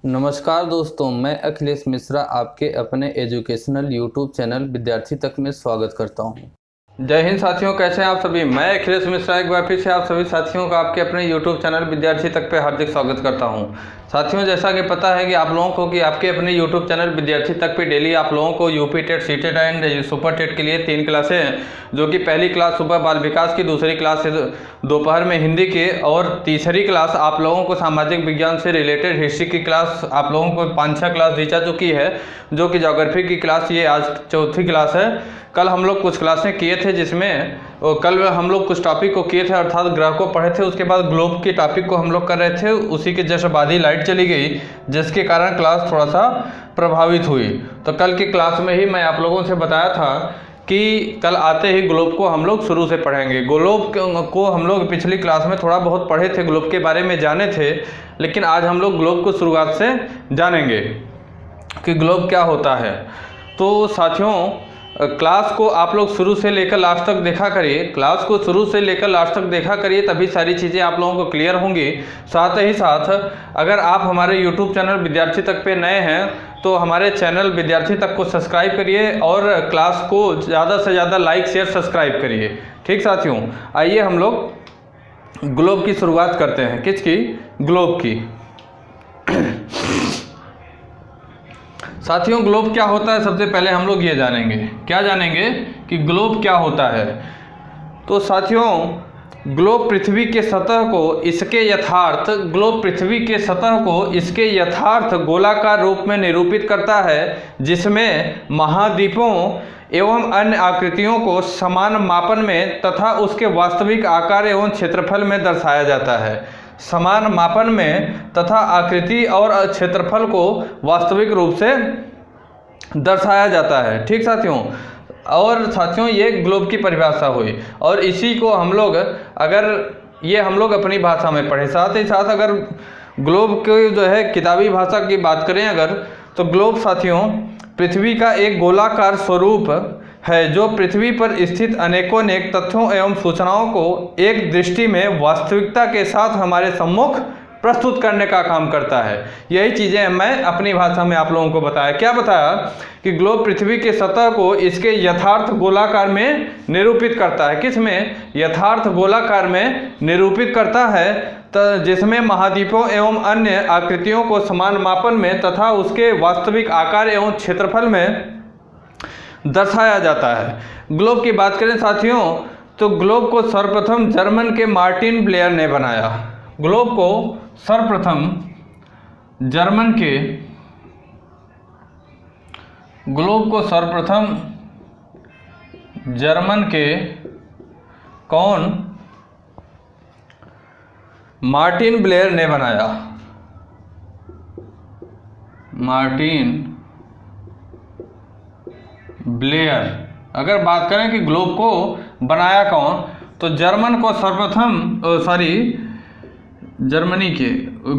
नमस्कार दोस्तों, मैं अखिलेश मिश्रा आपके अपने एजुकेशनल यूट्यूब चैनल विद्यार्थी तक में स्वागत करता हूं। जय हिंद साथियों, कैसे हैं आप सभी। मैं अखिलेश मिश्रा एक बार फिर से आप सभी साथियों का आपके अपने यूट्यूब चैनल विद्यार्थी तक पे हार्दिक स्वागत करता हूं। साथियों, जैसा कि पता है कि आप लोगों को कि आपके अपने यूट्यूब चैनल विद्यार्थी तक पे डेली आप लोगों को UP TET, C TET and super TET के लिए 3 क्लासें हैं, जो कि पहली क्लास सुबह बाल विकास की, दूसरी क्लास दोपहर में हिंदी के, और तीसरी क्लास आप लोगों को सामाजिक विज्ञान से रिलेटेड हिस्ट्री की क्लास आप लोगों को 5-6 क्लास दी जा चुकी है, जो कि ज्योग्राफी की क्लास ये आज चौथी क्लास है। कल हम लोग कुछ क्लासें किए थे, जिसमें कल हम लोग कुछ टॉपिक को किए थे, अर्थात ग्रह को पढ़े थे। उसके बाद ग्लोब के टॉपिक को हम लोग कर रहे थे, उसी के जस्ट बाद ही लाइट चली गई, जिसके कारण क्लास थोड़ा सा प्रभावित हुई। तो कल की क्लास में ही मैं आप लोगों से बताया था कि कल आते ही ग्लोब को हम लोग शुरू से पढ़ेंगे। ग्लोब को हम लोग पिछली क्लास में थोड़ा बहुत पढ़े थे, ग्लोब के बारे में जाने थे, लेकिन आज हम लोग ग्लोब को शुरुआत से जानेंगे कि ग्लोब क्या होता है। तो साथियों, क्लास को आप लोग शुरू से लेकर लास्ट तक देखा करिए, क्लास को शुरू से लेकर लास्ट तक देखा करिए, तभी सारी चीज़ें आप लोगों को क्लियर होंगी। साथ ही साथ अगर आप हमारे YouTube चैनल विद्यार्थी तक पे नए हैं तो हमारे चैनल विद्यार्थी तक को सब्सक्राइब करिए और क्लास को ज़्यादा से ज़्यादा लाइक शेयर सब्सक्राइब करिए। ठीक साथियों, आइए हम लोग ग्लोब की शुरुआत करते हैं। किसकी? ग्लोब की। साथियों, ग्लोब क्या होता है, सबसे पहले हम लोग ये जानेंगे। क्या जानेंगे? कि ग्लोब क्या होता है। तो साथियों, ग्लोब पृथ्वी के सतह को इसके यथार्थ गोलाकार रूप में निरूपित करता है, जिसमें महाद्वीपों एवं अन्य आकृतियों को समान मापन में तथा उसके वास्तविक आकार एवं क्षेत्रफल में दर्शाया जाता है। समान मापन में तथा आकृति और क्षेत्रफल को वास्तविक रूप से दर्शाया जाता है। ठीक साथियों, और साथियों ये ग्लोब की परिभाषा हुई, और इसी को हम लोग हम लोग अपनी भाषा में पढ़े। साथ ही साथ अगर ग्लोब के जो है किताबी भाषा की बात करें अगर, तो ग्लोब साथियों पृथ्वी का एक गोलाकार स्वरूप है, जो पृथ्वी पर स्थित अनेकों तथ्यों एवं सूचनाओं को एक दृष्टि में वास्तविकता के साथ हमारे सम्मुख प्रस्तुत करने का काम करता है। यही चीज़ें मैं अपनी भाषा में आप लोगों को बताया। क्या बताया? कि ग्लोब पृथ्वी के सतह को इसके यथार्थ गोलाकार में निरूपित करता है। किस में? यथार्थ गोलाकार में निरूपित करता है, जिसमें महाद्वीपों एवं अन्य आकृतियों को समान मापन में तथा उसके वास्तविक आकार एवं क्षेत्रफल में दर्शाया जाता है। ग्लोब की बात करें साथियों, तो ग्लोब को सर्वप्रथम जर्मन के मार्टिन ब्लेयर ने बनाया। ग्लोब को सर्वप्रथम जर्मन के कौन? मार्टिन ब्लेयर ने बनाया। Martin Blair. अगर बात करें कि ग्लोब को बनाया कौन, तो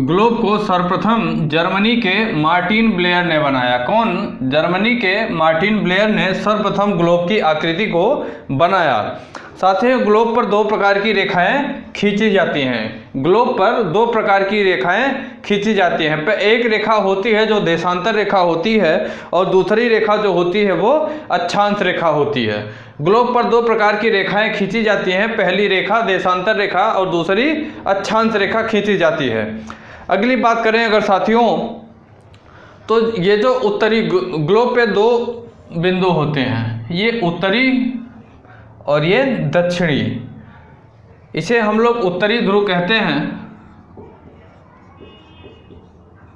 ग्लोब को सर्वप्रथम जर्मनी के मार्टिन ब्लेयर ने बनाया। कौन? जर्मनी के मार्टिन ब्लेयर ने सर्वप्रथम ग्लोब की आकृति को बनाया। साथ ही ग्लोब पर 2 प्रकार की रेखाएं खींची जाती हैं। ग्लोब पर 2 प्रकार की रेखाएं खींची जाती हैं। एक रेखा होती है जो देशांतर रेखा होती है, और दूसरी रेखा जो होती है वो अक्षांश रेखा होती है। ग्लोब पर 2 प्रकार की रेखाएं खींची जाती हैं। पहली रेखा देशांतर रेखा और दूसरी अक्षांश रेखा खींची जाती है। अगली बात करें अगर साथियों, तो ये जो उत्तरी ग्लोब पे 2 बिंदु होते हैं, ये उत्तरी और ये दक्षिणी। इसे हम लोग उत्तरी ध्रुव कहते हैं।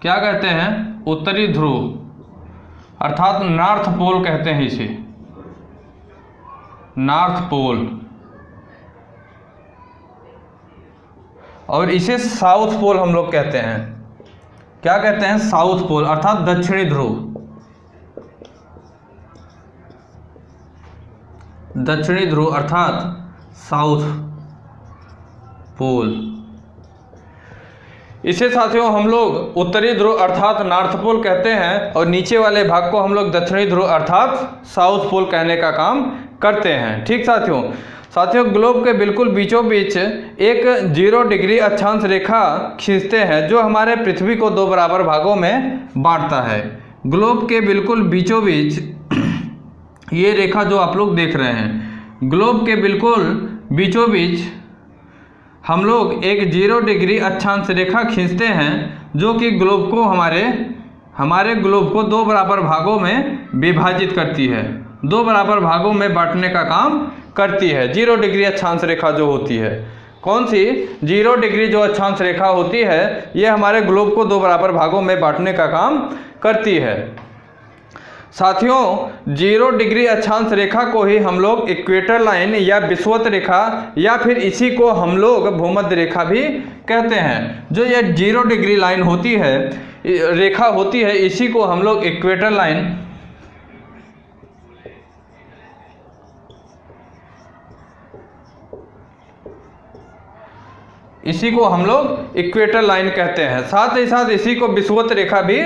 क्या कहते हैं? उत्तरी ध्रुव, अर्थात नॉर्थ पोल कहते हैं इसे, नॉर्थ पोल। और इसे साउथ पोल हम लोग कहते हैं। क्या कहते हैं? साउथ पोल, अर्थात दक्षिणी ध्रुव। दक्षिणी ध्रुव अर्थात साउथ पोल। इसे साथियों हम लोग उत्तरी ध्रुव अर्थात नॉर्थ पोल कहते हैं, और नीचे वाले भाग को हम लोग दक्षिणी ध्रुव अर्थात साउथ पोल कहने का काम करते हैं। ठीक साथियों, साथियों ग्लोब के बिल्कुल बीचों बीच एक 0 डिग्री अक्षांश रेखा खींचते हैं जो हमारे पृथ्वी को 2 बराबर भागों में बांटता है। ग्लोब के बिल्कुल बीचों बीच ये रेखा जो आप लोग देख रहे हैं, ग्लोब के बिल्कुल बीचों बीच हम लोग एक 0 डिग्री अक्षांश रेखा खींचते हैं जो कि ग्लोब को हमारे ग्लोब को 2 बराबर भागों में विभाजित करती है, 2 बराबर भागों में बांटने का काम करती है। 0 डिग्री अक्षांश रेखा जो होती है, कौन सी 0 डिग्री जो अक्षांश रेखा होती है, ये हमारे ग्लोब को 2 बराबर भागों में बांटने का काम करती है। साथियों 0 डिग्री अक्षांश रेखा को ही हम लोग इक्वेटर लाइन या विषुवत रेखा या फिर इसी को हम लोग भूमध्य रेखा भी कहते हैं। जो ये 0 डिग्री लाइन होती है, रेखा होती है, इसी को हम लोग इक्वेटर लाइन इक्वेटर लाइन कहते हैं। साथ ही साथ इसी को विषुवत रेखा भी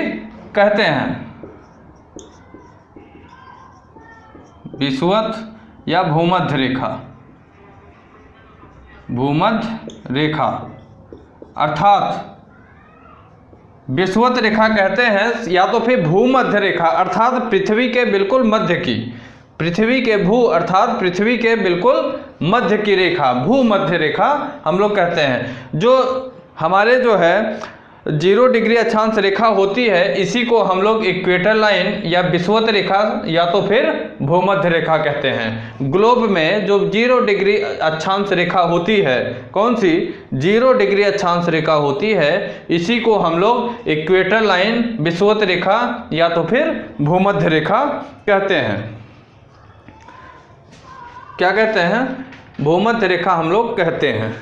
कहते हैं, विषुवत या भूमध्य रेखा अर्थात विषुवत रेखा कहते हैं या तो फिर भूमध्य रेखा अर्थात पृथ्वी के बिल्कुल मध्य की, पृथ्वी के भू अर्थात पृथ्वी के बिल्कुल मध्य की रेखा भूमध्य रेखा हम लोग कहते हैं। जो हमारे जो है 0 डिग्री अक्षांश रेखा होती है, इसी को हम लोग इक्वेटर लाइन या विषुवत रेखा या तो फिर भूमध्य रेखा कहते हैं। ग्लोब में जो 0 डिग्री अक्षांश रेखा होती है, कौन सी 0 डिग्री अक्षांश रेखा होती है, इसी को हम लोग इक्वेटर लाइन, विषुवत रेखा या तो फिर भूमध्य रेखा कहते हैं। क्या कहते हैं? भूमध्य रेखा हम लोग कहते हैं।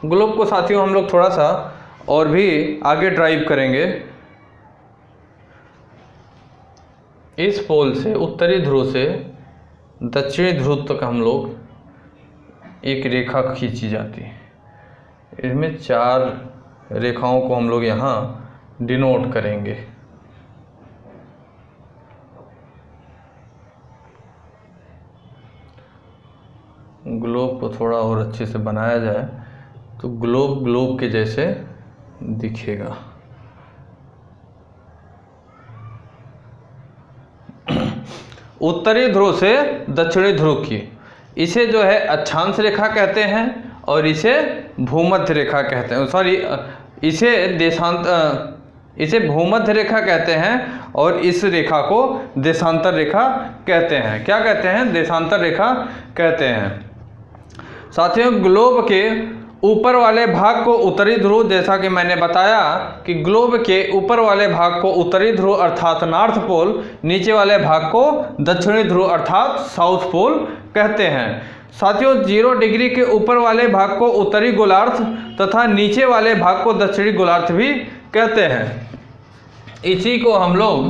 ग्लोब को साथियों हम लोग थोड़ा सा और भी आगे ड्राइव करेंगे। इस पोल से उत्तरी ध्रुव से दक्षिणी ध्रुव तक हम लोग एक रेखा खींची जाती है। इसमें 4 रेखाओं को हम लोग यहाँ डिनोट करेंगे। ग्लोब को थोड़ा और अच्छे से बनाया जाए तो ग्लोब के जैसे दिखेगा। उत्तरी ध्रुव से दक्षिणी ध्रुव की, इसे जो है अक्षांश रेखा कहते हैं और इसे भूमध्य रेखा कहते हैं। सॉरी, इसे भूमध्य रेखा कहते हैं और इस रेखा को देशांतर रेखा कहते हैं। क्या कहते हैं? देशांतर रेखा कहते हैं। साथियों ग्लोब के ऊपर वाले भाग को उत्तरी ध्रुव, जैसा कि मैंने बताया कि ग्लोब के ऊपर वाले भाग को उत्तरी ध्रुव अर्थात नॉर्थ पोल, नीचे वाले भाग को दक्षिणी ध्रुव अर्थात साउथ पोल कहते हैं। साथियों 0 डिग्री के ऊपर वाले भाग को उत्तरी गोलार्ध तथा नीचे वाले भाग को दक्षिणी गोलार्ध भी कहते हैं। इसी को हम लोग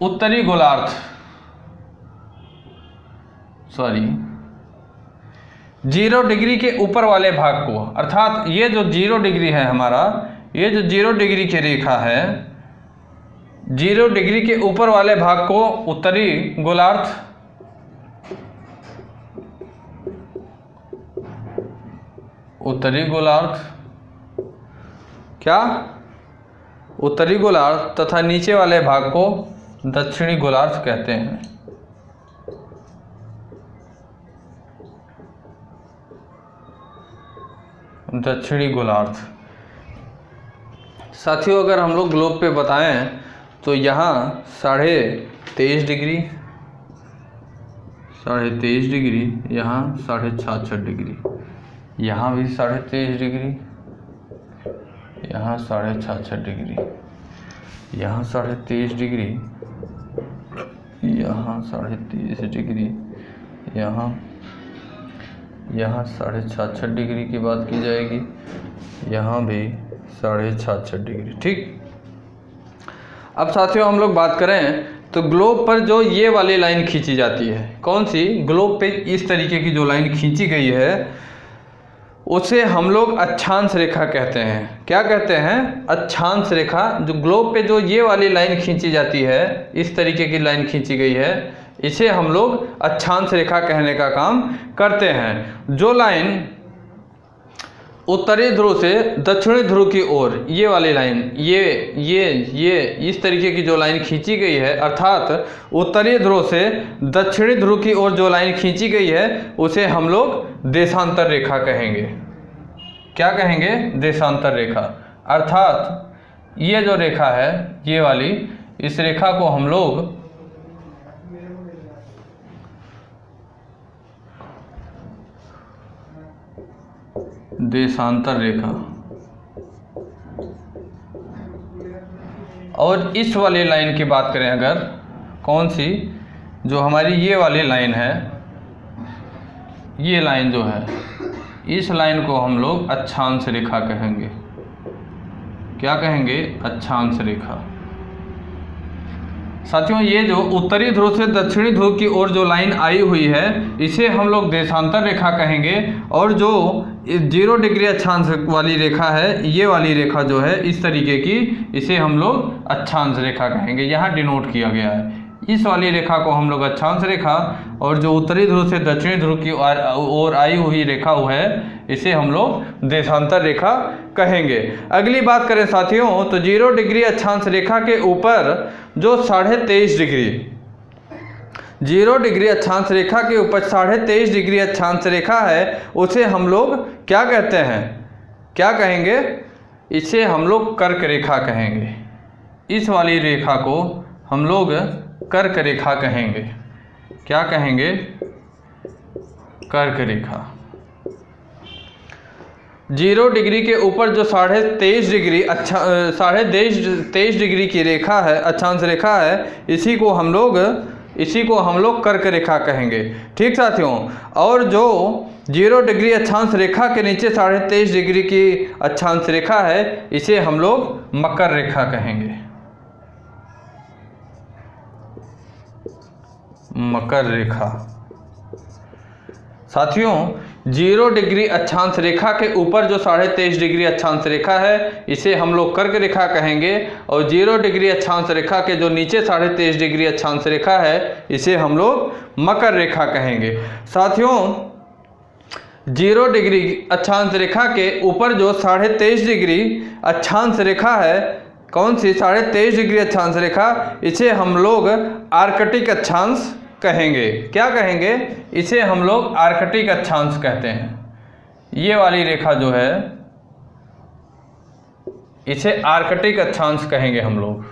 उत्तरी गोलार्ध 0 डिग्री के ऊपर वाले भाग को, अर्थात ये जो 0 डिग्री है हमारा, ये जो 0 डिग्री की रेखा है, 0 डिग्री के ऊपर वाले भाग को उत्तरी गोलार्ध, क्या उत्तरी गोलार्ध तथा नीचे वाले भाग को दक्षिणी गोलार्ध कहते हैं। दक्षिणी गोलार्ध। साथियों अगर हम लोग ग्लोब पे बताएं तो यहाँ 23.5 डिग्री, 23.5 डिग्री, यहाँ 66.5 डिग्री, यहाँ भी 23.5 डिग्री, यहाँ 66.5 डिग्री, यहाँ 23.5 डिग्री, यहाँ 23.5 डिग्री, यहाँ 66.5 डिग्री की बात की जाएगी, यहाँ भी 66.5 डिग्री। ठीक। अब साथियों हम लोग बात करें तो ग्लोब पर जो ये वाली लाइन खींची जाती है, कौन सी? ग्लोब पे इस तरीके की जो लाइन खींची गई है उसे हम लोग अक्षांश रेखा कहते हैं। क्या कहते हैं? अक्षांश रेखा। जो ग्लोब पे जो ये वाली लाइन खींची जाती है, इस तरीके की लाइन खींची गई है, इसे हम लोग अक्षांश रेखा कहने का काम करते हैं। जो लाइन उत्तरी ध्रुव से दक्षिणी ध्रुव की ओर, ये वाली लाइन, ये इस तरीके की जो लाइन खींची गई है, अर्थात उत्तरी ध्रुव से दक्षिणी ध्रुव की ओर जो लाइन खींची गई है उसे हम लोग देशांतर रेखा कहेंगे। क्या कहेंगे? देशांतर रेखा। अर्थात ये जो रेखा है, ये वाली, इस रेखा को हम लोग देशांतर रेखा, और इस वाली लाइन की बात करें अगर, कौन सी? जो हमारी ये वाली लाइन है, ये लाइन जो है, इस लाइन को हम लोग अक्षांश रेखा कहेंगे। क्या कहेंगे? अक्षांश रेखा। साथियों, ये जो उत्तरी ध्रुव से दक्षिणी ध्रुव की ओर जो लाइन आई हुई है इसे हम लोग देशांतर रेखा कहेंगे, और जो 0 डिग्री अक्षांश वाली रेखा है, ये वाली रेखा जो है इस तरीके की, इसे हम लोग अक्षांश रेखा कहेंगे। यहाँ डिनोट किया गया है। इस वाली रेखा को हम लोग अक्षांश रेखा, और जो उत्तरी ध्रुव से दक्षिणी ध्रुव की ओर आई हुई रेखा है इसे हम लोग देशांतर रेखा कहेंगे। अगली बात करें साथियों, तो 0 डिग्री अक्षांश रेखा के ऊपर जो 23.5 डिग्री, 0 डिग्री अक्षांश रेखा के ऊपर 23.5 डिग्री अक्षांश रेखा है उसे हम लोग क्या कहते हैं? क्या कहेंगे? इसे हम लोग कर्क रेखा कहेंगे। इस वाली रेखा को हम लोग कर्क रेखा कहेंगे। क्या कहेंगे? कर्क रेखा। 0 डिग्री के ऊपर जो 23.5 डिग्री 23.5 डिग्री की रेखा है, अक्षांश रेखा है, इसी को हम लोग कर्क रेखा कहेंगे। ठीक साथियों, और जो 0 डिग्री अक्षांश रेखा के नीचे 23.5 डिग्री की अक्षांश रेखा है इसे हम लोग मकर रेखा कहेंगे। मकर रेखा। साथियों, 0 डिग्री अक्षांश रेखा के ऊपर जो 23.5 डिग्री अक्षांश रेखा है इसे हम लोग कर्क रेखा कहेंगे, और 0 डिग्री अक्षांश रेखा के जो नीचे 23.5 डिग्री अक्षांश रेखा है इसे हम लोग मकर रेखा कहेंगे। साथियों, 0 डिग्री अक्षांश रेखा के ऊपर जो 23.5 डिग्री अक्षांश रेखा है, कौन सी? 23.5 डिग्री अक्षांश रेखा, इसे हम लोग आर्कटिक अक्षांश कहेंगे। क्या कहेंगे? इसे हम लोग आर्कटिक अक्षांश कहते हैं। ये वाली रेखा जो है इसे आर्कटिक अक्षांश कहेंगे हम लोग।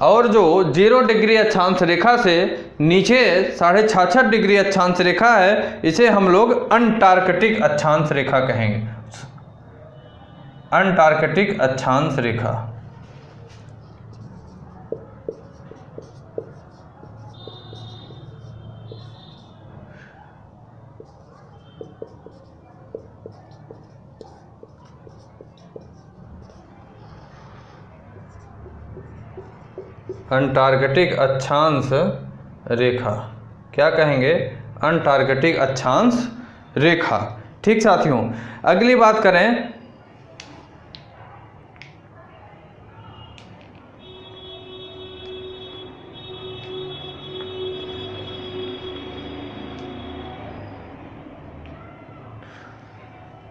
और जो 0 डिग्री अक्षांश रेखा से नीचे 66.5 डिग्री अक्षांश रेखा है इसे हम लोग अंटार्कटिक अक्षांश रेखा कहेंगे। अंटार्कटिक अक्षांश रेखा। अंटार्कटिक अक्षांश रेखा। क्या कहेंगे? अंटार्कटिक अक्षांश रेखा। ठीक साथियों, अगली बात करें,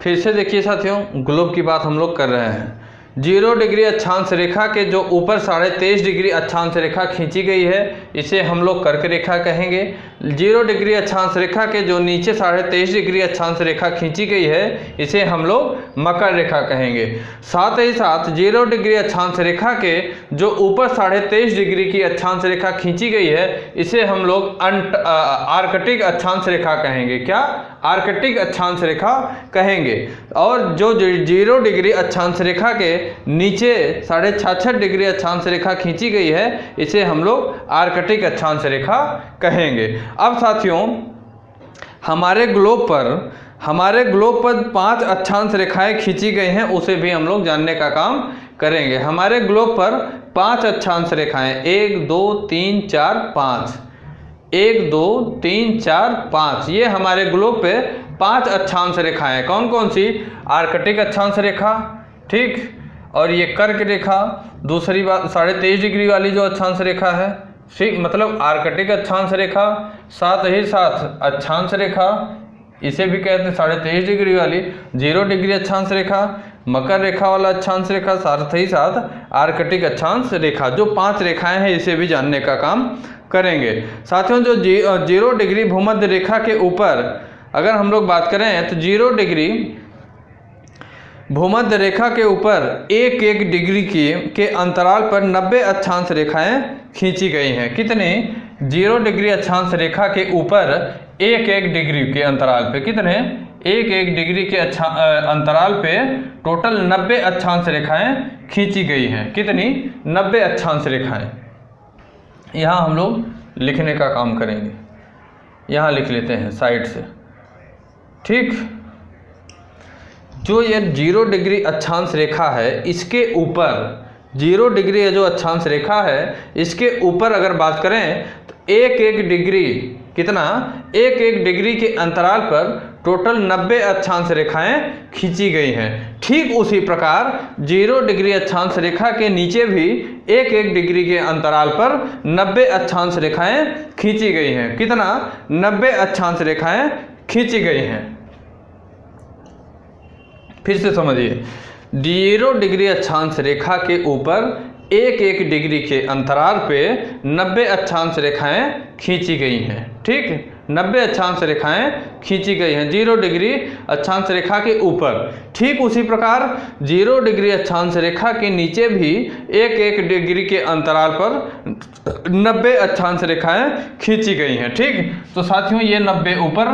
फिर से देखिए साथियों, ग्लोब की बात हम लोग कर रहे हैं। 0 डिग्री अक्षांश रेखा के जो ऊपर 23.5 डिग्री अक्षांश रेखा खींची गई है इसे हम लोग कर्क रेखा कहेंगे। 0 डिग्री अक्षांश रेखा के जो नीचे 23.5 डिग्री अक्षांश रेखा खींची गई है इसे हम लोग मकर रेखा कहेंगे। साथ ही साथ 0 डिग्री अक्षांश रेखा के जो ऊपर 23.5 डिग्री की अक्षांश रेखा खींची गई है इसे हम लोग आर्कटिक अक्षांश रेखा कहेंगे। क्या? आर्कटिक अक्षांश रेखा कहेंगे। और जो 0 डिग्री अक्षांश रेखा के नीचे 66.5 डिग्री अक्षांश रेखा खींची गई है इसे हम लोग आर्कटिक अक्षांश रेखा कहेंगे। अब साथियों, हमारे ग्लोब पर 5 अक्षांश रेखाएं खींची गई हैं, उसे भी हम लोग जानने का काम करेंगे। हमारे ग्लोब पर 5 अक्षांश रेखाएं, 1 2 3 4 5, 1 2 3 4 5, ये हमारे ग्लोब पे 5 अक्षांश रेखाएं। कौन कौन सी? आर्कटिक अक्षांश रेखा, ठीक। और ये कर्क रेखा, दूसरी बात 23.5 डिग्री वाली जो अक्षांश रेखा है, ठीक, मतलब आर्कटिक अक्षांश रेखा, साथ ही साथ अक्षांश रेखा, इसे भी कहते हैं 23.5 डिग्री वाली, 0 डिग्री अक्षांश रेखा, मकर रेखा वाला अक्षांश रेखा, साथ ही साथ आर्कटिक अक्षांश रेखा। जो 5 रेखाएं हैं इसे भी जानने का काम करेंगे। साथियों, जो 0 डिग्री भूमध्य रेखा के ऊपर अगर हम लोग बात करें तो 0 डिग्री भूमध्य रेखा के ऊपर 1-1 डिग्री के अंतराल पर 90 अक्षांश रेखाएं खींची गई हैं। कितने? 0 डिग्री अक्षांश रेखा के ऊपर 1-1 डिग्री के अंतराल पे, कितने? 1-1 डिग्री के अंतराल पे टोटल 90 अक्षांश रेखाएं खींची गई हैं। कितनी? 90 अक्षांश रेखाएं। यहाँ हम लोग लिखने का काम करेंगे, यहाँ लिख लेते हैं साइड से, ठीक। जो ये 0 डिग्री अक्षांश रेखा है, इसके ऊपर 0 डिग्री जो अक्षांश रेखा है, इसके ऊपर अगर बात करें तो 1-1 डिग्री, कितना? 1-1 डिग्री के अंतराल पर टोटल 90 अक्षांश रेखाएं खींची गई हैं। ठीक उसी प्रकार 0 डिग्री अक्षांश रेखा के नीचे भी 1-1 डिग्री के अंतराल पर 90 अक्षांश रेखाएं खींची गई हैं। कितना? 90 अक्षांश रेखाएं खींची गई हैं। फिर से समझिए, 0 डिग्री अक्षांश रेखा के ऊपर 1-1 डिग्री के अंतराल पे 90 अक्षांश रेखाएं खींची गई हैं। ठीक, 90 अक्षांश रेखाएं खींची गई हैं 0 डिग्री अक्षांश रेखा के ऊपर। ठीक उसी प्रकार 0 डिग्री अक्षांश रेखा के नीचे भी 1-1 डिग्री के अंतराल पर 90 अक्षांश रेखाएं खींची गई हैं। ठीक, तो साथियों ये 90 ऊपर,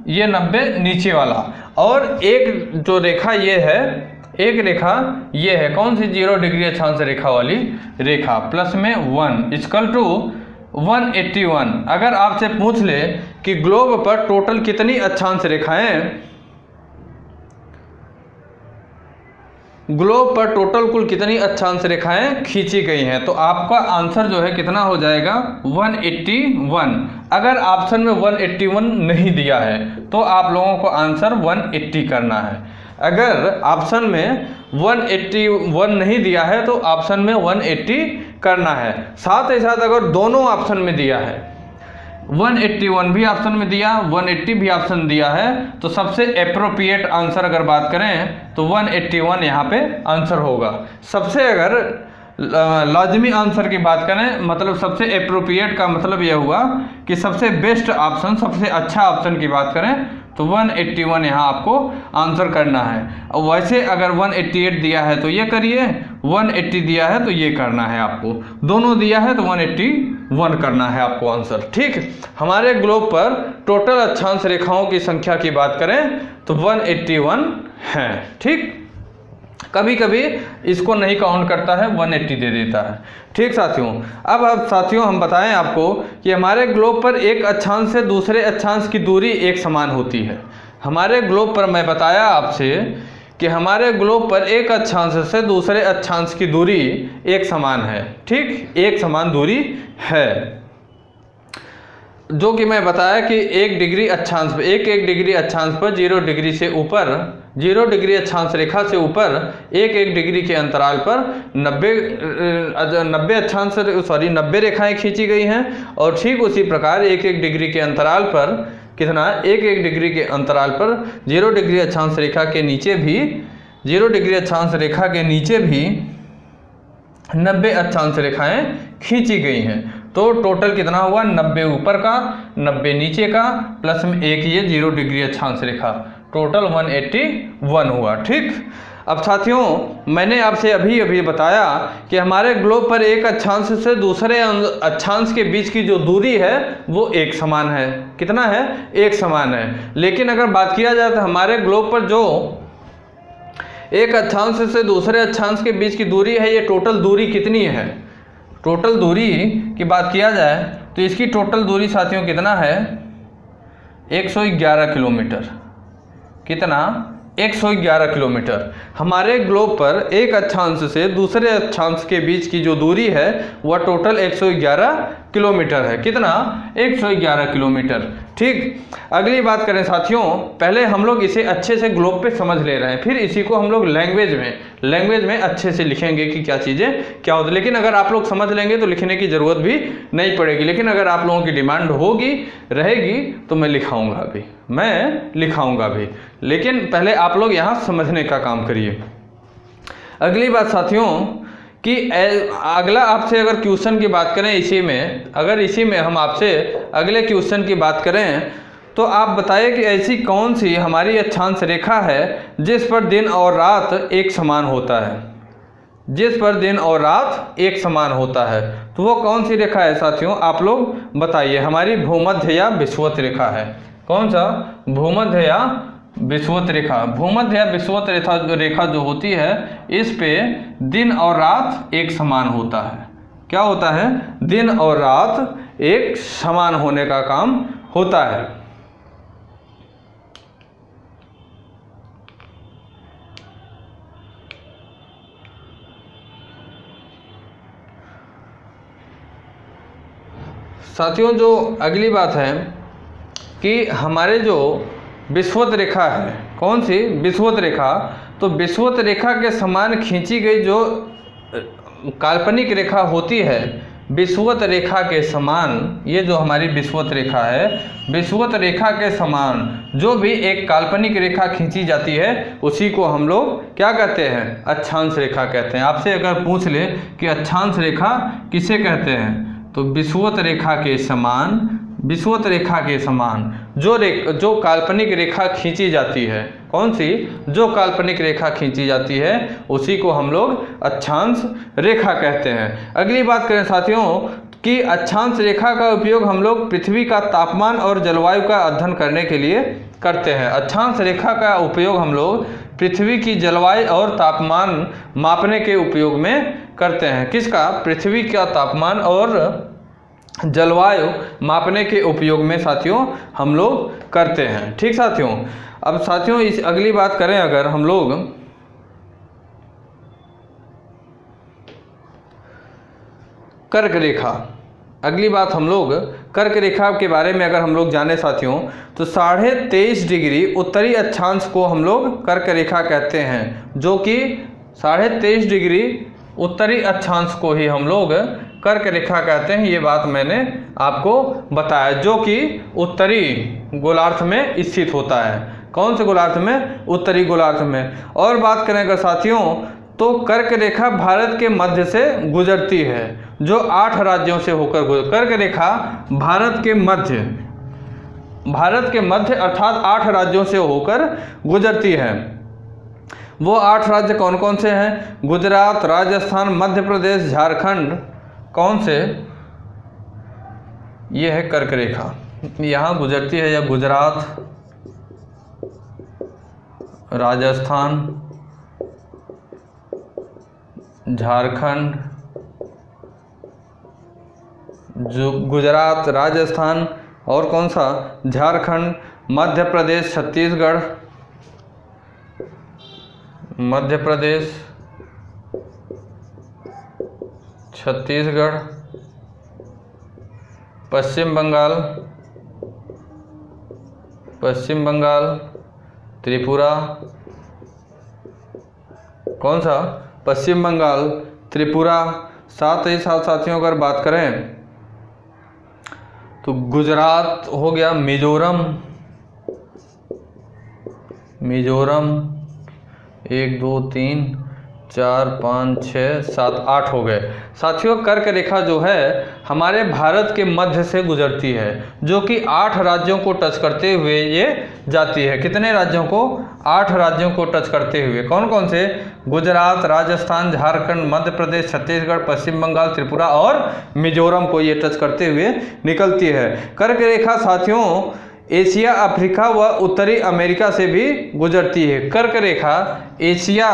ये 90 नीचे वाला, और एक जो रेखा ये है, एक रेखा ये है, कौन सी? 0 डिग्री अक्षांश रेखा वाली रेखा, प्लस में 1 इक्वल टू 181। अगर आपसे पूछ ले कि ग्लोब पर टोटल कितनी अक्षांश रेखाएं, ग्लोब पर टोटल कुल कितनी अक्षांश रेखाएं खींची गई हैं, तो आपका आंसर जो है कितना हो जाएगा? 181। अगर ऑप्शन में 181 नहीं दिया है तो आप लोगों को आंसर 180 करना है। अगर ऑप्शन में 181 नहीं दिया है तो ऑप्शन में 180 करना है। साथ ही साथ अगर दोनों ऑप्शन में दिया है, 181 भी ऑप्शन में दिया, 180 भी ऑप्शन दिया है, तो सबसे एप्रोप्रिएट आंसर अगर बात करें तो 181 यहाँ पे आंसर होगा। सबसे अगर लाजमी आंसर की बात करें, मतलब सबसे एप्रोप्रिएट का मतलब यह हुआ कि सबसे बेस्ट ऑप्शन, सबसे अच्छा ऑप्शन की बात करें तो 181 यहाँ आपको आंसर करना है। और वैसे अगर 188 दिया है तो ये करिए, 180 दिया है तो ये करना है आपको, दोनों दिया है तो 181 करना है आपको आंसर। ठीक, हमारे ग्लोब पर टोटल अक्षांश रेखाओं की संख्या की बात करें तो 181 है। ठीक, कभी कभी इसको नहीं काउंट करता है, 180 दे देता है। ठीक साथियों, अब साथियों हम बताएं आपको कि हमारे ग्लोब पर एक अक्षांश से दूसरे अक्षांश की दूरी एक समान होती है। हमारे ग्लोब पर मैं बताया आपसे कि हमारे ग्लोब पर एक अक्षांश से दूसरे अक्षांश की दूरी एक समान है। ठीक, एक समान दूरी है, जो कि मैं बताया कि 1 डिग्री अक्षांश पर, 1-1 डिग्री अक्षांश पर 0 डिग्री से ऊपर, 0 डिग्री अक्षांश रेखा से ऊपर 1-1 डिग्री के अंतराल पर 90 रेखाएं खींची गई हैं। और ठीक उसी प्रकार 1-1 डिग्री के अंतराल पर कितना? 1-1 डिग्री के अंतराल पर 0 डिग्री अक्षांश रेखा के नीचे भी, 0 डिग्री अक्षांश रेखा के नीचे भी 90 अक्षांश रेखाएं खींची गई हैं। तो टोटल कितना हुआ? 90 ऊपर का, 90 नीचे का, प्लस में एक ये 0 डिग्री अक्षांश रेखा, टोटल 181 हुआ। ठीक, अब साथियों मैंने आपसे अभी बताया कि हमारे ग्लोब पर एक अक्षांश से दूसरे अक्षांश के बीच की जो दूरी है वो एक समान है। कितना है? एक समान है। लेकिन अगर बात किया जाए तो हमारे ग्लोब पर जो एक अक्षांश से दूसरे अक्षांश के बीच की दूरी है, ये टोटल दूरी कितनी है? टोटल दूरी की बात किया जाए तो इसकी टोटल दूरी साथियों कितना है? 111 किलोमीटर। कितना? 111 किलोमीटर। हमारे ग्लोब पर एक अक्षांश से दूसरे अक्षांश के बीच की जो दूरी है वह टोटल 111 किलोमीटर है। कितना? 111 किलोमीटर। ठीक, अगली बात करें साथियों, पहले हम लोग इसे अच्छे से ग्लोब पे समझ ले रहे हैं, फिर इसी को हम लोग लैंग्वेज में अच्छे से लिखेंगे कि क्या चीज़ें क्या होती है। लेकिन अगर आप लोग समझ लेंगे तो लिखने की ज़रूरत भी नहीं पड़ेगी, लेकिन अगर आप लोगों की डिमांड होगी रहेगी तो मैं लिखाऊंगा भी, लेकिन पहले आप लोग यहाँ समझने का काम करिए। अगली बात साथियों कि अगला आपसे अगर क्वेश्चन की बात करें इसी में हम आपसे अगले क्वेश्चन की बात करें तो आप बताइए कि ऐसी कौन सी हमारी अक्षांश रेखा है जिस पर दिन और रात एक समान होता है, तो वो कौन सी रेखा है साथियों, आप लोग बताइए। हमारी भूमध्य या विषुवत रेखा है। कौन सा? भूमध्य या विषुवत रेखा। भूमध्य या विषुवत रेखा जो होती है इस पे दिन और रात एक समान होता है। क्या होता है? दिन और रात एक समान होने का काम होता है। साथियों जो अगली बात है कि हमारे जो विषुवत रेखा है, कौन सी? विषुवत रेखा। तो विषुवत रेखा के समान खींची गई जो काल्पनिक रेखा होती है, विषुवत रेखा के समान, ये जो हमारी विषुवत रेखा है, विषुवत रेखा के समान जो भी एक काल्पनिक रेखा खींची जाती है उसी को हम लोग क्या कहते हैं? अक्षांश रेखा कहते हैं। आपसे अगर पूछ ले कि अक्षांश रेखा किसे कहते हैं, तो विषुवत रेखा के समान जो काल्पनिक रेखा खींची जाती है, कौन सी? जो काल्पनिक रेखा खींची जाती है उसी को हम लोग अक्षांश रेखा कहते हैं। अगली बात करें साथियों कि अक्षांश रेखा का उपयोग हम लोग पृथ्वी का तापमान और जलवायु का अध्ययन करने के लिए करते हैं। अक्षांश रेखा का उपयोग हम लोग पृथ्वी की जलवायु और तापमान मापने के उपयोग में करते हैं। किसका? पृथ्वी का तापमान और जलवायु मापने के उपयोग में साथियों हम लोग करते हैं। ठीक साथियों, अब साथियों इस अगली बात करें अगर हम लोग कर्क रेखा, अगली बात हम लोग कर्क रेखा के बारे में अगर हम लोग जाने साथियों तो 23.5 डिग्री उत्तरी अक्षांश को हम लोग कर्क रेखा कहते हैं, जो कि 23.5 डिग्री उत्तरी अक्षांश को ही हम लोग कर्क रेखा कहते हैं। ये बात मैंने आपको बताया, जो कि उत्तरी गोलार्ध में स्थित होता है। कौन से गोलार्ध में? उत्तरी गोलार्ध में। और बात करें अगर साथियों तो कर्क रेखा भारत के मध्य से गुजरती है, जो 8 राज्यों से होकर कर्क रेखा भारत के मध्य अर्थात 8 राज्यों से होकर गुजरती है। वो 8 राज्य कौन कौन से हैं? गुजरात, राजस्थान, मध्य प्रदेश, झारखंड। कौन से? ये है कर्क रेखा, यहाँ गुजरती है। या गुजरात, राजस्थान, झारखंड, जो गुजरात, राजस्थान और कौन सा? झारखंड, मध्य प्रदेश, छत्तीसगढ़, मध्य प्रदेश, छत्तीसगढ़, पश्चिम बंगाल, त्रिपुरा। कौन सा? पश्चिम बंगाल, त्रिपुरा। साथ ही साथ साथियों अगर बात करें तो गुजरात हो गया, मिजोरम 1 2 3 4 5 6 7 8 हो गए। साथियों कर्क रेखा जो है हमारे भारत के मध्य से गुजरती है, जो कि 8 राज्यों को टच करते हुए ये जाती है। कितने राज्यों को? 8 राज्यों को टच करते हुए। कौन कौन से? गुजरात, राजस्थान, झारखंड, मध्य प्रदेश, छत्तीसगढ़, पश्चिम बंगाल, त्रिपुरा और मिजोरम को ये टच करते हुए निकलती है। कर्क रेखा साथियों एशिया, अफ्रीका व उत्तरी अमेरिका से भी गुजरती है। कर्क रेखा एशिया,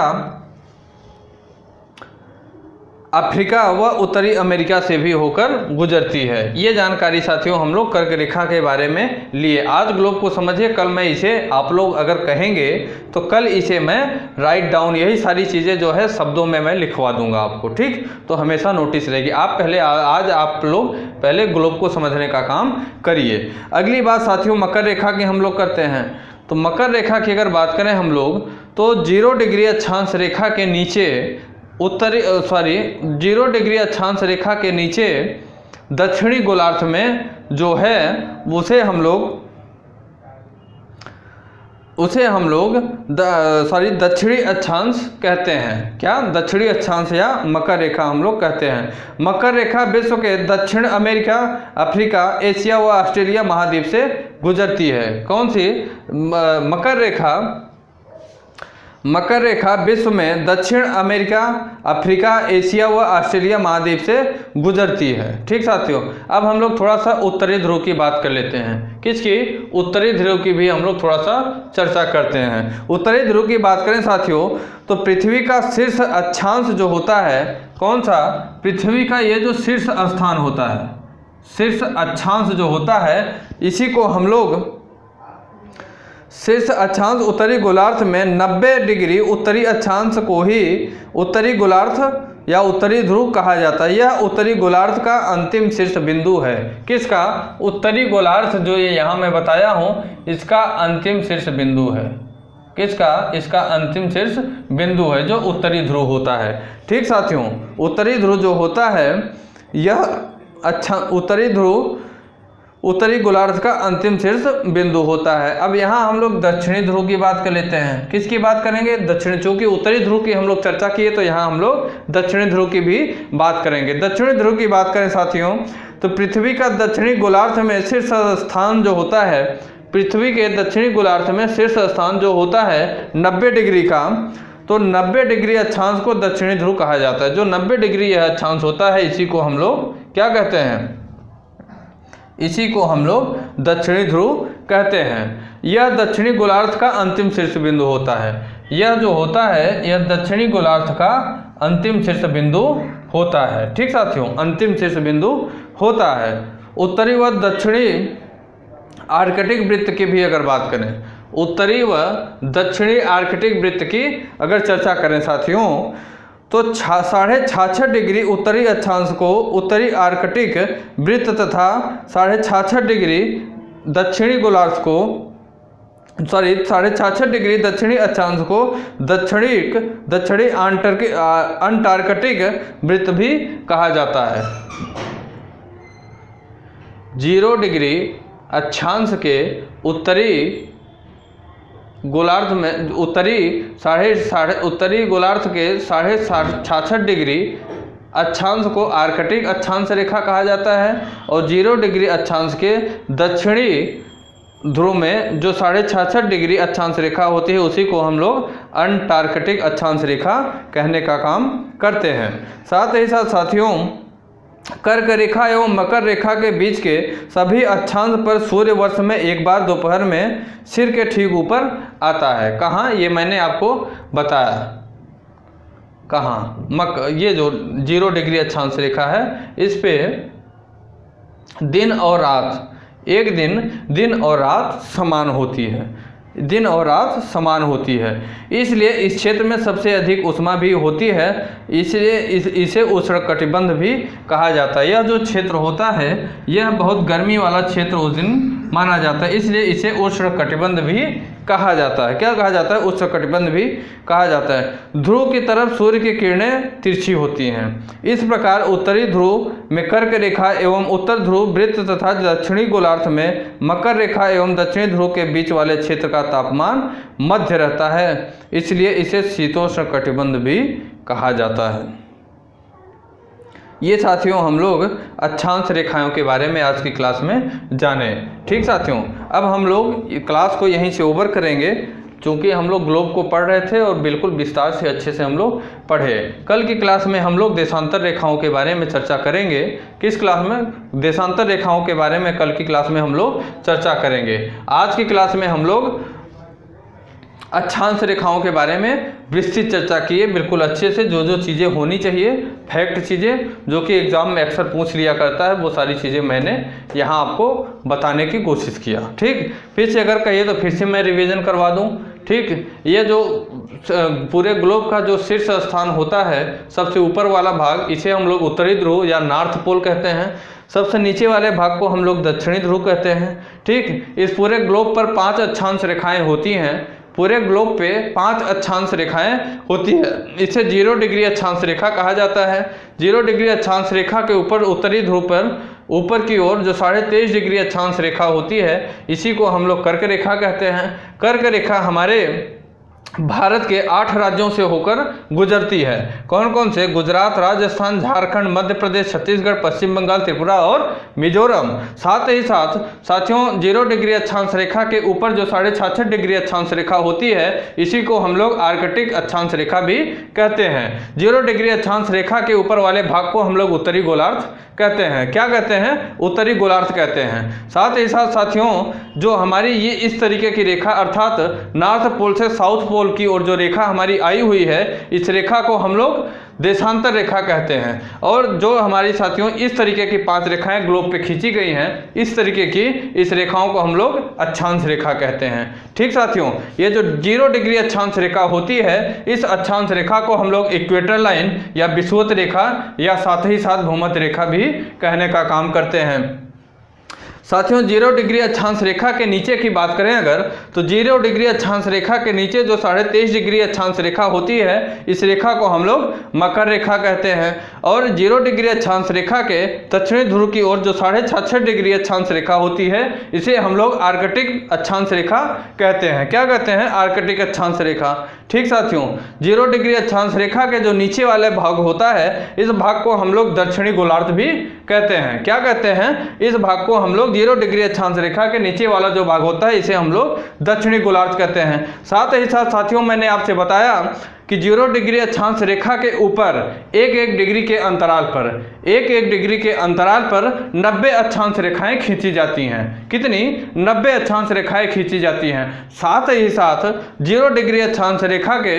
अफ्रीका व उत्तरी अमेरिका से भी होकर गुजरती है। ये जानकारी साथियों हम लोग कर्क रेखा के बारे में लिए। आज ग्लोब को समझिए, कल मैं इसे आप लोग अगर कहेंगे तो कल इसे मैं राइट डाउन, यही सारी चीज़ें जो है शब्दों में मैं लिखवा दूंगा आपको, ठीक। तो हमेशा नोटिस रहेगी। आप पहले आज आप लोग पहले ग्लोब को समझने का काम करिए। अगली बात साथियों मकर रेखा की हम लोग करते हैं। तो मकर रेखा की अगर बात करें हम लोग तो 0 डिग्री अक्षांश रेखा के नीचे 0 डिग्री अक्षांश रेखा के नीचे दक्षिणी गोलार्ध में जो है उसे हम लोग दक्षिणी अक्षांश कहते हैं। क्या? दक्षिणी अक्षांश या मकर रेखा हम लोग कहते हैं। मकर रेखा विश्व के दक्षिण अमेरिका, अफ्रीका, एशिया व ऑस्ट्रेलिया महाद्वीप से गुजरती है। कौन सी? मकर रेखा विश्व में दक्षिण अमेरिका, अफ्रीका, एशिया व ऑस्ट्रेलिया महाद्वीप से गुजरती है, ठीक साथियों। अब हम लोग थोड़ा सा उत्तरी ध्रुव की बात कर लेते हैं। किसकी? उत्तरी ध्रुव की भी हम लोग थोड़ा सा चर्चा करते हैं। उत्तरी ध्रुव की बात करें साथियों तो पृथ्वी का शीर्ष अक्षांश जो होता है, कौन सा? पृथ्वी का ये जो शीर्ष स्थान होता है, शीर्ष अक्षांश जो होता है, इसी को हम लोग शीर्ष अक्षांश उत्तरी गोलार्ध में 90 डिग्री उत्तरी अक्षांश को ही उत्तरी गोलार्ध या उत्तरी ध्रुव कहा जाता है। यह उत्तरी गोलार्ध का अंतिम शीर्ष बिंदु है। किसका? उत्तरी गोलार्ध जो ये यहाँ मैं बताया हूँ, इसका अंतिम शीर्ष बिंदु है। किसका? इसका अंतिम शीर्ष बिंदु है जो उत्तरी ध्रुव होता है, ठीक साथियों। उत्तरी ध्रुव जो होता है यह उत्तरी ध्रुव उत्तरी गोलार्ध का अंतिम शीर्ष बिंदु होता है। अब यहाँ हम लोग दक्षिणी ध्रुव की बात कर लेते हैं। किसकी बात करेंगे? दक्षिणी। चूंकि उत्तरी ध्रुव की हम लोग चर्चा किए तो यहाँ हम लोग दक्षिणी ध्रुव की भी बात करेंगे। दक्षिणी ध्रुव की बात करें साथियों तो पृथ्वी का दक्षिणी गोलार्ध में शीर्ष स्थान जो होता है, पृथ्वी के दक्षिणी गोलार्ध में शीर्ष स्थान जो होता है 90 डिग्री का, तो 90 डिग्री अक्षांश को दक्षिणी ध्रुव कहा जाता है। जो 90 डिग्री यह अक्षांश होता है, इसी को हम लोग क्या कहते हैं? इसी को हम लोग दक्षिणी ध्रुव कहते हैं। यह दक्षिणी गोलार्ध का अंतिम शीर्ष बिंदु होता है। यह जो होता है यह दक्षिणी गोलार्ध का अंतिम शीर्ष बिंदु होता है, ठीक साथियों, अंतिम शीर्ष बिंदु होता है। उत्तरी व दक्षिणी आर्कटिक वृत्त की भी अगर बात करें, उत्तरी व दक्षिणी आर्कटिक वृत्त की अगर चर्चा करें साथियों तो 66.5 डिग्री उत्तरी अक्षांश को उत्तरी आर्कटिक वृत्त तथा 66.5 डिग्री दक्षिणी गोलार्ध को 66.5 डिग्री दक्षिणी अक्षांश को दक्षिणी अंटार्कटिक वृत्त भी कहा जाता है। 0 डिग्री अक्षांश के उत्तरी गोलार्ध में उत्तरी गोलार्ध के 66.5 डिग्री अक्षांश को आर्कटिक अक्षांश रेखा कहा जाता है और 0 डिग्री अक्षांश के दक्षिणी ध्रुव में जो 66.5 डिग्री अक्षांश रेखा होती है उसी को हम लोग अंटार्कटिक अक्षांश रेखा कहने का काम करते हैं। साथ ही साथ साथियों कर्क रेखा एवं मकर रेखा के बीच के सभी अक्षांश पर सूर्य वर्ष में एक बार दोपहर में सिर के ठीक ऊपर आता है। कहाँ? ये मैंने आपको बताया। कहाँ? ये जो 0 डिग्री अक्षांश रेखा है इस पे दिन और रात, एक दिन और रात समान होती है, दिन और रात समान होती है। इसलिए इस क्षेत्र में सबसे अधिक ऊष्मा भी होती है, इसलिए इसे उष्णकटिबंध भी कहा जाता है। यह जो क्षेत्र होता है यह बहुत गर्मी वाला क्षेत्र उस दिन माना जाता है, इसलिए इसे उष्णकटिबंध भी कहा जाता है। क्या कहा जाता है? उष्णकटिबंध भी कहा जाता है। ध्रुव की तरफ सूर्य की किरणें तिरछी होती हैं। इस प्रकार उत्तरी ध्रुव में कर्क रेखा एवं उत्तर ध्रुव वृत्त तथा दक्षिणी गोलार्ध में मकर रेखा एवं दक्षिणी ध्रुव के बीच वाले क्षेत्र का तापमान मध्य रहता है, इसलिए इसे शीतोष्णकटिबंध भी कहा जाता है। ये साथियों हम लोग अक्षांश रेखाओं के बारे में आज की क्लास में जाने, ठीक साथियों। अब हम लोग क्लास को यहीं से ओवर करेंगे, क्योंकि हम लोग ग्लोब को पढ़ रहे थे और बिल्कुल विस्तार से अच्छे से हम लोग पढ़े। कल की क्लास में हम लोग देशांतर रेखाओं के बारे में चर्चा करेंगे। किस क्लास में? देशांतर रेखाओं के बारे में कल की क्लास में हम लोग चर्चा करेंगे। आज की क्लास में हम लोग अक्षांश रेखाओं के बारे में विस्तृत चर्चा की है, बिल्कुल अच्छे से। जो जो चीज़ें होनी चाहिए, फैक्ट चीज़ें जो कि एग्ज़ाम में अक्सर पूछ लिया करता है, वो सारी चीज़ें मैंने यहाँ आपको बताने की कोशिश किया। ठीक, फिर से अगर कहिए तो फिर से मैं रिवीजन करवा दूँ। ठीक, ये जो पूरे ग्लोब का जो शीर्ष स्थान होता है, सबसे ऊपर वाला भाग, इसे हम लोग उत्तरी ध्रुव या नॉर्थ पोल कहते हैं। सबसे नीचे वाले भाग को हम लोग दक्षिणी ध्रुव कहते हैं। ठीक, इस पूरे ग्लोब पर 5 अक्षांश रेखाएं होती हैं। पूरे ग्लोब पे 5 अक्षांश रेखाएं होती है। इसे 0 डिग्री अक्षांश रेखा कहा जाता है। 0 डिग्री अक्षांश रेखा के ऊपर उत्तरी ध्रुव पर ऊपर की ओर जो 23.5 डिग्री अक्षांश रेखा होती है, इसी को हम लोग कर्क रेखा कहते हैं। कर्क रेखा हमारे भारत के 8 राज्यों से होकर गुजरती है। कौन कौन से? गुजरात, राजस्थान, झारखंड, मध्य प्रदेश, छत्तीसगढ़, पश्चिम बंगाल, त्रिपुरा और मिजोरम। साथ ही साथ साथियों, 0 डिग्री अक्षांश रेखा के ऊपर जो 66.5 डिग्री अक्षांश रेखा होती है, इसी को हम लोग आर्कटिक अक्षांश रेखा भी कहते हैं। 0 डिग्री अक्षांश रेखा के ऊपर वाले भाग को हम लोग उत्तरी गोलार्ध कहते हैं। क्या कहते हैं? उत्तरी गोलार्ध कहते हैं। साथ ही साथ साथियों, जो हमारी ये इस तरीके की रेखा अर्थात नॉर्थ पोल से साउथ पोल की ओर जो रेखा हमारी आई हुई है, इस रेखा को हम लोग देशांतर रेखा कहते हैं। और जो हमारी साथियों इस तरीके की 5 रेखाएं ग्लोब पे खींची गई हैं, इस तरीके की इस रेखाओं को हम लोग अक्षांश रेखा कहते हैं। ठीक साथियों, ये जो 0 डिग्री अक्षांश रेखा होती है, इस अक्षांश रेखा को हम लोग इक्वेटर लाइन या विषुवत रेखा या साथ ही साथ भूमध्य रेखा भी कहने का काम करते हैं। साथियों, 0 डिग्री अक्षांश रेखा के नीचे की बात करें अगर, तो 0 डिग्री अक्षांश रेखा के नीचे जो 23.5 डिग्री अक्षांश रेखा होती है, इस रेखा को हम लोग मकर रेखा कहते हैं। और 0 डिग्री अक्षांश रेखा के दक्षिणी ध्रुव की ओर जो 66.5 डिग्री अक्षांश रेखा होती है, इसे हम लोग आर्कटिक अक्षांश रेखा कहते हैं। क्या कहते हैं? आर्कटिक अक्षांश रेखा। ठीक साथियों, 0 डिग्री अक्षांश रेखा के जो नीचे वाले भाग होता है, इस भाग को हम लोग दक्षिणी गोलार्ध भी कहते हैं। क्या कहते हैं? इस भाग को हम लोग 0 डिग्री अक्षांश रेखा के नीचे वाला जो भाग होता है, इसे हम लोग दक्षिणी गोलार्ध कहते हैं। साथ ही साथ साथियों, मैंने आपसे बताया कि 0 डिग्री अक्षांश रेखा के ऊपर 1-1 डिग्री के अंतराल पर 1-1 डिग्री के अंतराल पर 90 अक्षांश रेखाएं खींची जाती हैं। कितनी? 90 अक्षांश रेखाएं खींची जाती हैं। साथ ही साथ 0 डिग्री अक्षांश रेखा के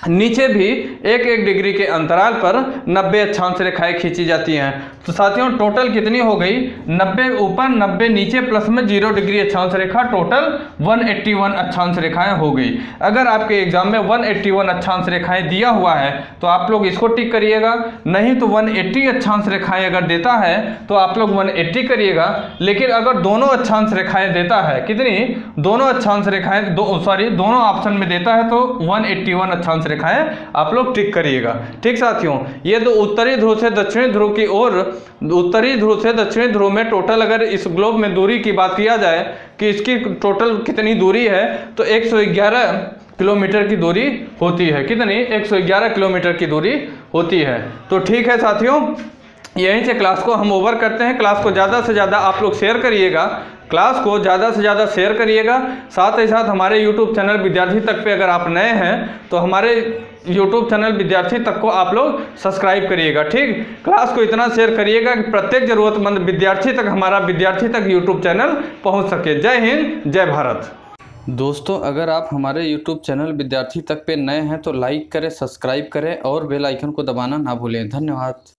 नीचे भी 1-1 डिग्री के अंतराल पर 90 अक्षांश रेखाएं खींची जाती हैं। तो साथियों, टोटल कितनी हो गई? 90 ऊपर, 90 नीचे, प्लस में 0 डिग्री अक्षांश रेखा, टोटल 181 अक्षांश रेखाएं हो गई। अगर आपके एग्जाम में 181 अक्षांश रेखाएं दिया हुआ है तो आप लोग इसको टिक करिएगा, नहीं तो 180 अक्षांश रेखाएं अगर देता है तो आप लोग 180 करिएगा। लेकिन अगर दोनों अक्षांश रेखाएं देता है, कितनी? दोनों अक्षांश रेखाएं दोनों ऑप्शन में देता है तो 181 अक्षांश रेखाएं आप लोग टिक करिएगा। ठीक साथियों, ये तो उत्तरी ध्रुव से दक्षिणी ध्रुव की ओर, उत्तरी ध्रुव से दक्षिणी ध्रुव में टोटल अगर इस ग्लोब में दूरी की बात किया जाए कि इसकी टोटल कितनी दूरी है, तो 111 किलोमीटर की दूरी होती है। कितनी? 111 किलोमीटर की दूरी होती है। तो ठीक है साथियों, यहीं से क्लास को हम ओवर करते हैं। क्लास को ज़्यादा से ज़्यादा आप लोग शेयर करिएगा, क्लास को ज़्यादा से ज़्यादा शेयर करिएगा। साथ ही साथ हमारे यूट्यूब चैनल विद्यार्थी तक पे अगर आप नए हैं तो हमारे यूट्यूब चैनल विद्यार्थी तक को आप लोग सब्सक्राइब करिएगा। ठीक, क्लास को इतना शेयर करिएगा कि प्रत्येक ज़रूरतमंद विद्यार्थी तक हमारा विद्यार्थी तक यूट्यूब चैनल पहुंच सके। जय हिंद, जय भारत। दोस्तों, अगर आप हमारे यूट्यूब चैनल विद्यार्थी तक पे नए हैं तो लाइक करें, सब्सक्राइब करें और बेल आइकन को दबाना ना भूलें। धन्यवाद।